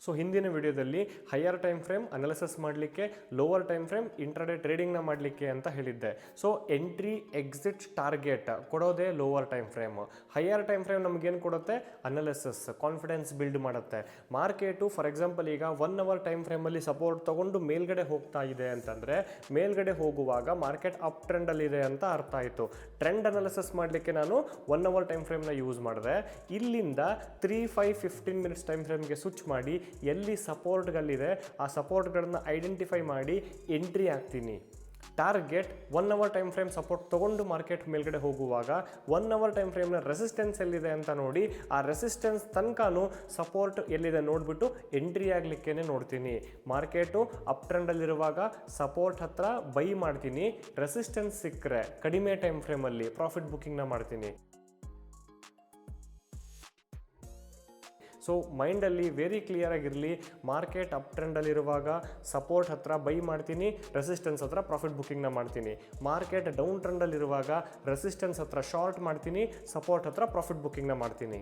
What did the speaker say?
So ಹಿಂದಿನ ವಿಡಿಯೋದಲ್ಲಿ higher time frame analysis ಮಾಡಲಿಕ್ಕೆ, ಲೋವರ್ ಟೈಮ್ ಫ್ರೇಮ್ ಇಂಟ್ರಾಡೇ ಟ್ರೇಡಿಂಗ್ನ ಮಾಡಲಿಕ್ಕೆ ಅಂತ ಹೇಳಿದ್ದೆ. ಸೊ ಎಂಟ್ರಿ ಎಕ್ಸಿಟ್ ಟಾರ್ಗೆಟ್ ಕೊಡೋದೇ lower time frame. Higher time frame ನಮಗೇನು ಕೊಡುತ್ತೆ? ಅನಾಲಿಸಿಸ್, ಕಾನ್ಫಿಡೆನ್ಸ್ ಬಿಲ್ಡ್ ಮಾಡುತ್ತೆ. ಮಾರ್ಕೆಟು ಫಾರ್ ಎಕ್ಸಾಂಪಲ್ ಈಗ 1 ಅವರ್ ಟೈಮ್ ಫ್ರೇಮಲ್ಲಿ ಸಪೋರ್ಟ್ ತಗೊಂಡು ಮೇಲ್ಗಡೆ ಹೋಗ್ತಾ ಇದೆ ಅಂತಂದರೆ, ಮೇಲ್ಗಡೆ ಹೋಗುವಾಗ ಮಾರ್ಕೆಟ್ ಅಪ್ ಟ್ರೆಂಡಲ್ಲಿದೆ ಅಂತ ಅರ್ಥ ಆಯಿತು. ಟ್ರೆಂಡ್ ಅನಾಲಿಸಿಸ್ ಮಾಡಲಿಕ್ಕೆ ನಾನು 1 ಅವರ್ ಟೈಮ್ ಫ್ರೇಮ್ನ ಯೂಸ್ ಮಾಡಿದೆ. ಇಲ್ಲಿಂದ 3, 5, 15 ಮಿನಿಟ್ಸ್ ಟೈಮ್ ಫ್ರೇಮ್ಗೆ ಸ್ವಿಚ್ ಮಾಡಿ ಎಲ್ಲಿ ಸಪೋರ್ಟ್ಗಳಿದೆ ಆ ಸಪೋರ್ಟ್ಗಳನ್ನು ಐಡೆಂಟಿಫೈ ಮಾಡಿ ಎಂಟ್ರಿ ಆಗ್ತೀನಿ. Target 1 hour time frame support ತೊಗೊಂಡು ಮಾರ್ಕೆಟ್ ಮೇಲ್ಗಡೆ ಹೋಗುವಾಗ 1 ಅವರ್ ಟೈಮ್ ಫ್ರೇಮ್ನ ರೆಸಿಸ್ಟೆನ್ಸ್ ಎಲ್ಲಿದೆ ಅಂತ ನೋಡಿ, ಆ ರೆಸಿಸ್ಟೆನ್ಸ್ ತನಕನೂ ಸಪೋರ್ಟ್ ಎಲ್ಲಿದೆ ನೋಡಿಬಿಟ್ಟು ಎಂಟ್ರಿ ಆಗಲಿಕ್ಕೇ ನೋಡ್ತೀನಿ. ಮಾರ್ಕೆಟು ಅಪ್ ಟ್ರೆಂಡಲ್ಲಿರುವಾಗ ಸಪೋರ್ಟ್ ಹತ್ರ ಬೈ ಮಾಡ್ತೀನಿ. ರೆಸಿಸ್ಟೆನ್ಸ್ ಸಿಕ್ಕರೆ ಕಡಿಮೆ ಟೈಮ್ ಫ್ರೇಮಲ್ಲಿ ಪ್ರಾಫಿಟ್ ಬುಕ್ಕಿಂಗ್ನ ಮಾಡ್ತೀನಿ. ಸೊ ಮೈಂಡಲ್ಲಿ ವೆರಿ ಕ್ಲಿಯರ್ ಆಗಿರಲಿ, ಮಾರ್ಕೆಟ್ ಅಪ್ ಟ್ರೆಂಡಲ್ಲಿರುವಾಗ ಸಪೋರ್ಟ್ ಹತ್ರ ಬೈ ಮಾಡ್ತೀನಿ, ರೆಸಿಸ್ಟೆನ್ಸ್ ಹತ್ರ ಪ್ರಾಫಿಟ್ ಬುಕ್ಕಿಂಗ್ನ ಮಾಡ್ತೀನಿ. ಮಾರ್ಕೆಟ್ ಡೌನ್ ಟ್ರೆಂಡಲ್ಲಿರುವಾಗ ರೆಸಿಸ್ಟೆನ್ಸ್ ಹತ್ರ ಶಾರ್ಟ್ ಮಾಡ್ತೀನಿ, ಸಪೋರ್ಟ್ ಹತ್ರ ಪ್ರಾಫಿಟ್ ಬುಕ್ಕಿಂಗ್ನ ಮಾಡ್ತೀನಿ.